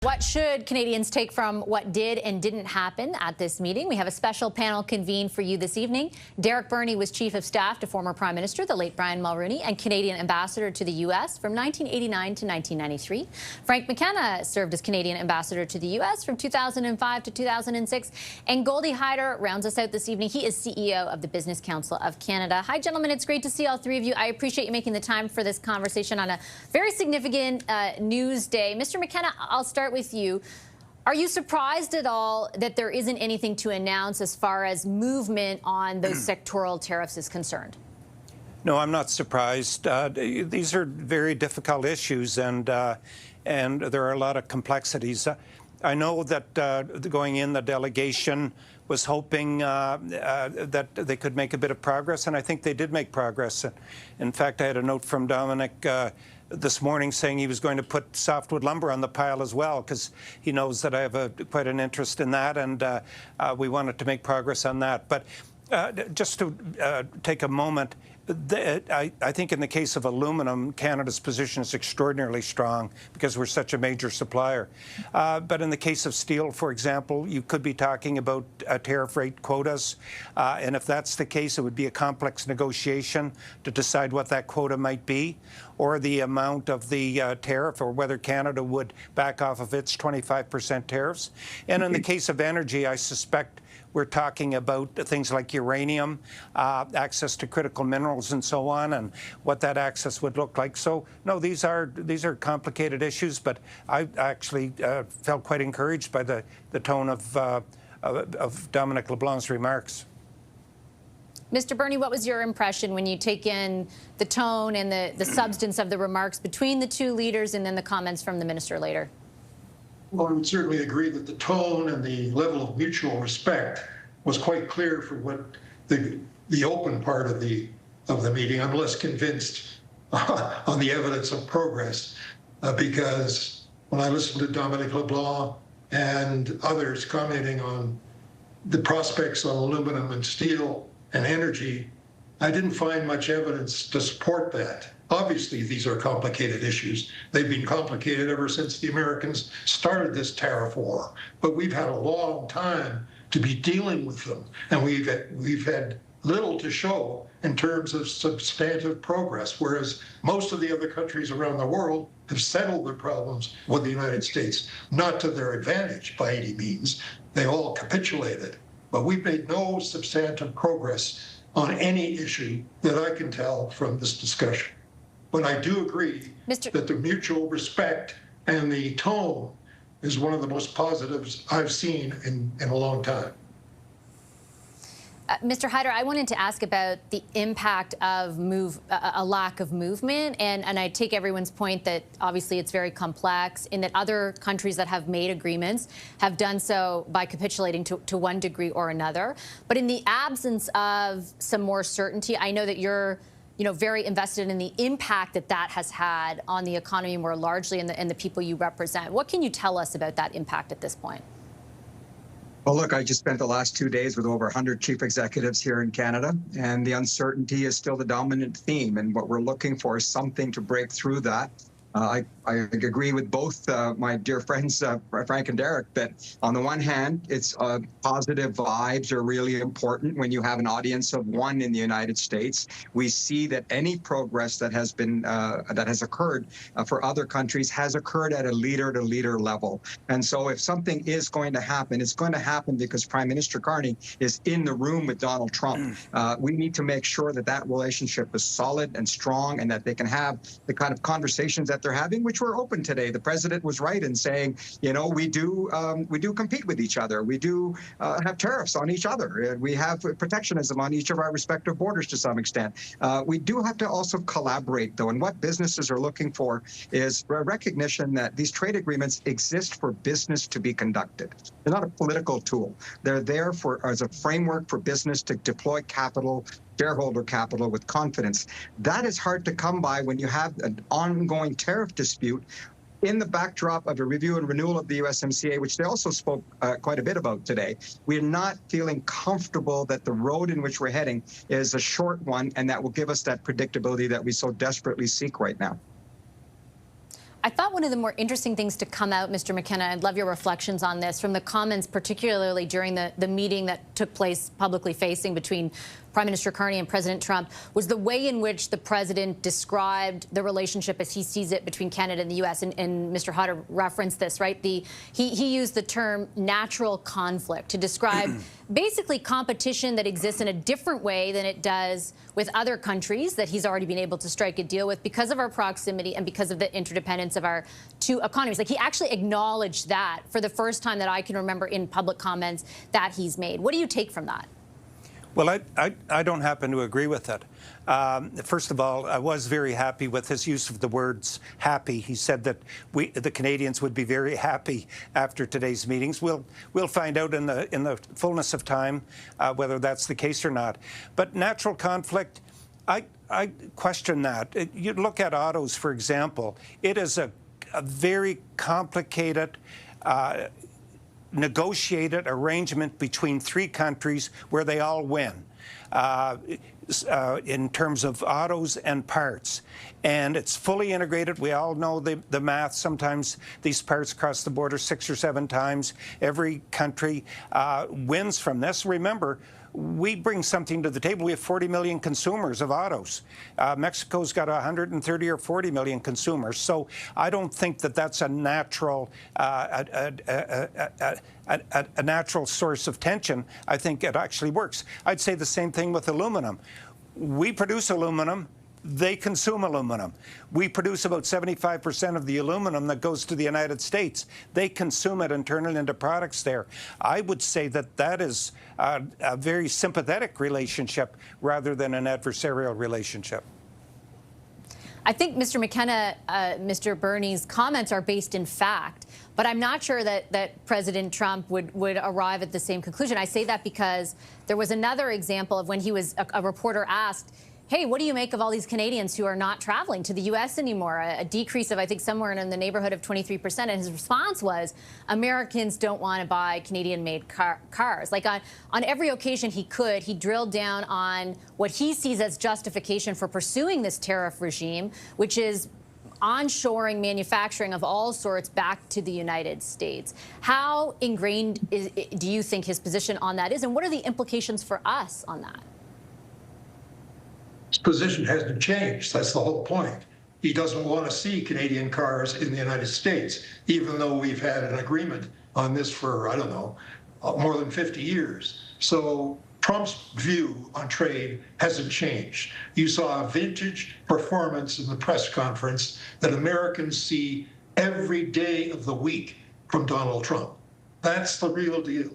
What should Canadians take from what did and didn't happen at this meeting? We have a special panel convened for you this evening. Derek Burney was Chief of Staff to former Prime Minister, the late Brian Mulroney, and Canadian Ambassador to the U.S. from 1989 to 1993. Frank McKenna served as Canadian Ambassador to the U.S. from 2005 to 2006. And Goldie Hyder rounds us out this evening. He is CEO of the Business Council of Canada. Hi, gentlemen. It's great to see all three of you. I appreciate you making the time for this conversation on a very significant news day. Mr. McKenna, I'll start with you. Are you surprised at all that there isn't anything to announce as far as movement on those sectoral tariffs is concerned? No, I'm not surprised. These are very difficult issues, and there are a lot of complexities. I know that going in, the delegation was hoping that they could make a bit of progress, and I think they did make progress. In fact, I had a note from Dominic this morning saying he was going to put softwood lumber on the pile as well, because he knows that I have quite an interest in that, and we wanted to make progress on that. But just to take a moment, I think in the case of aluminum, Canada's position is extraordinarily strong because we're such a major supplier. But in the case of steel, for example, you could be talking about tariff rate quotas. And if that's the case, it would be a complex negotiation to decide what that quota might be, or the amount of the tariff, or whether Canada would back off of its 25% tariffs. And in the case of energy, I suspect we're talking about things like uranium, access to critical minerals and so on, and what that access would look like. So, no, these are complicated issues, but I actually felt quite encouraged by the tone of Dominic LeBlanc's remarks. Mr. Burney, what was your impression when you take in the tone and the substance of the remarks between the two leaders and then the comments from the minister later? Well, I would certainly agree that the tone and the level of mutual respect was quite clear for what the open part of the meeting. I'm less convinced on the evidence of progress because when I listened to Dominic LeBlanc and others commenting on the prospects on aluminum and steel and energy, I didn't find much evidence to support that. Obviously, these are complicated issues. They've been complicated ever since the Americans started this tariff war. But we've had a long time to be dealing with them, and we've had little to show in terms of substantive progress, whereas most of the other countries around the world have settled their problems with the United States, not to their advantage by any means. They all capitulated. But we've made no substantive progress on any issue that I can tell from this discussion. But I do agree that the mutual respect and the tone is one of the most positives I've seen in a long time. Mr. Hyder, I wanted to ask about the impact of a lack of movement, and I take everyone's point that obviously it's very complex, in that other countries that have made agreements have done so by capitulating to one degree or another. But in the absence of some more certainty, I know that you're very invested in the impact that has had on the economy more largely and the people you represent. What can you tell us about that impact at this point? Well, look, I just spent the last 2 days with over 100 chief executives here in Canada, and the uncertainty is still the dominant theme. And what we're looking for is something to break through that. I agree with both my dear friends, Frank and Derek, that on the one hand, it's positive vibes are really important when you have an audience of one in the United States. We see that any progress that has been that has occurred for other countries has occurred at a leader-to-leader level. And so if something is going to happen, it's going to happen because Prime Minister Carney is in the room with Donald Trump. We need to make sure that that relationship is solid and strong, and that they can have the kind of conversations that they're having, which were open today. The president was right in saying, we do compete with each other. We do have tariffs on each other. We have protectionism on each of our respective borders to some extent. We do have to also collaborate, though, and what businesses are looking for is a recognition that these trade agreements exist for business to be conducted. They're not a political tool. They're there as a framework for business to deploy capital, shareholder capital, with confidence. That is hard to come by when you have an ongoing tariff dispute in the backdrop of a review and renewal of the USMCA, which they also spoke quite a bit about today. We're not feeling comfortable that the road in which we're heading is a short one, and that will give us that predictability that we so desperately seek right now. I thought one of the more interesting things to come out, Mr. McKenna, I'd love your reflections on this, from the comments particularly during the meeting that took place publicly facing between Prime Minister Carney and President Trump, was the way in which the president described the relationship as he sees it between Canada and the U.S. And Mr. Hodder referenced this, right? He used the term natural conflict to describe basically competition that exists in a different way than it does with other countries that he's already been able to strike a deal with because of our proximity and because of the interdependence of our two economies. Like, he actually acknowledged that for the first time that I can remember in public comments that he's made. What do you take from that? Well, I don't happen to agree with it. First of all, I was very happy with his use of the words happy. He said that the Canadians would be very happy after today's meetings. We'll find out in the fullness of time whether that's the case or not. But natural conflict, I question that. You look at autos, for example. It is a very complicated negotiated arrangement between three countries where they all win in terms of autos and parts. And it's fully integrated. We all know the math. Sometimes these parts cross the border 6 or 7 times. Every country wins from this. Remember, we bring something to the table. We have 40 million consumers of autos. Mexico's got 130 or 40 million consumers. So I don't think that that's a natural natural source of tension. I think it actually works. I'd say the same thing with aluminum. We produce aluminum. They consume aluminum. We produce about 75% of the aluminum that goes to the United States. They consume it and turn it into products there. I would say that that is a very sympathetic relationship rather than an adversarial relationship. I think Mr. McKenna, Mr. Bernie's comments are based in fact, but I'm not sure that President Trump would arrive at the same conclusion. I say that because there was another example of when he was, a reporter asked, hey, what do you make of all these Canadians who are not traveling to the U.S. anymore? A decrease of, I think, somewhere in the neighborhood of 23%. And his response was, Americans don't want to buy Canadian-made cars. Like, on every occasion he could, he drilled down on what he sees as justification for pursuing this tariff regime, which is onshoring manufacturing of all sorts back to the United States. How ingrained do you think his position on that is, and what are the implications for us on that? His position hasn't changed. That's the whole point. He doesn't want to see Canadian cars in the United States, even though we've had an agreement on this for, I don't know, more than 50 years. So Trump's view on trade hasn't changed. You saw a vintage performance in the press conference that Americans see every day of the week from Donald Trump. That's the real deal.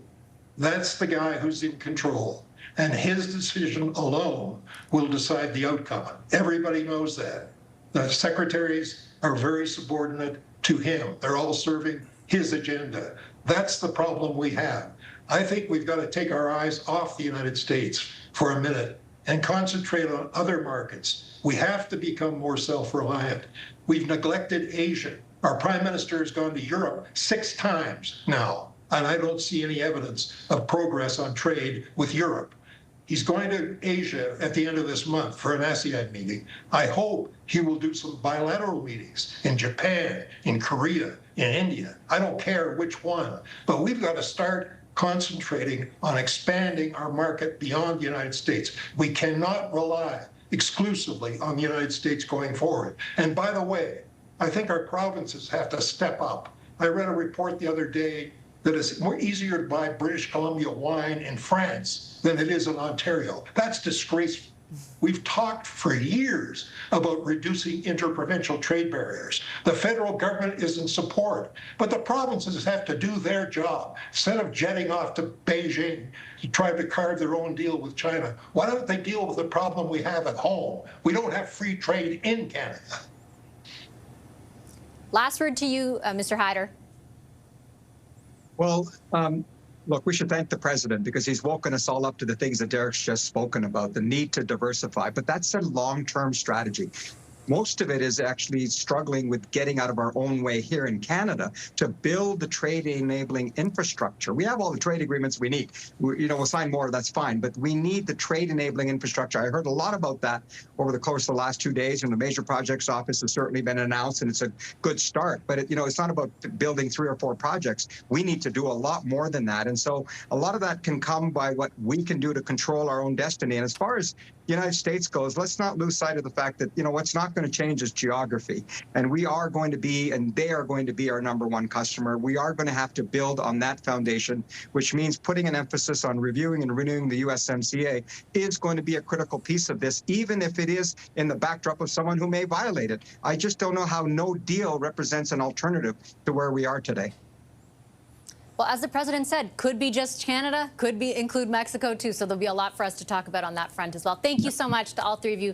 That's the guy who's in control. And his decision alone will decide the outcome. Everybody knows that. The secretaries are very subordinate to him. They're all serving his agenda. That's the problem we have. I think we've got to take our eyes off the United States for a minute and concentrate on other markets. We have to become more self-reliant. We've neglected Asia. Our prime minister has gone to Europe 6 times now, and I don't see any evidence of progress on trade with Europe. He's going to Asia at the end of this month for an ASEAN meeting. I hope he will do some bilateral meetings in Japan, in Korea, in India. I don't care which one, but we've got to start concentrating on expanding our market beyond the United States. We cannot rely exclusively on the United States going forward. And by the way, I think our provinces have to step up. I read a report the other day that it's more easier to buy British Columbia wine in France than it is in Ontario. That's disgraceful. We've talked for years about reducing interprovincial trade barriers. The federal government is in support, but the provinces have to do their job. Instead of jetting off to Beijing to try to carve their own deal with China, why don't they deal with the problem we have at home? We don't have free trade in Canada. Last word to you, Mr. Hyder. Well, look, we should thank the president because he's woken us all up to the things that Derek's just spoken about, the need to diversify. But that's a long-term strategy. Most of it is actually struggling with getting out of our own way here in Canada to build the trade-enabling infrastructure. We have all the trade agreements we need. We'll sign more, that's fine, but we need the trade-enabling infrastructure. I heard a lot about that over the course of the last 2 days, and the Major Projects Office has certainly been announced, and it's a good start. But it's not about building 3 or 4 projects. We need to do a lot more than that. And so a lot of that can come by what we can do to control our own destiny. And as far as the United States goes, let's not lose sight of the fact that, what's not going to change is geography. And we are going to be, and they are going to be our #1 customer. We are going to have to build on that foundation, which means putting an emphasis on reviewing and renewing the USMCA is going to be a critical piece of this, even if it is in the backdrop of someone who may violate it. I just don't know how no deal represents an alternative to where we are today. Well, as the president said, could be just Canada, could be include Mexico too. So there'll be a lot for us to talk about on that front as well. Thank you so much to all 3 of you.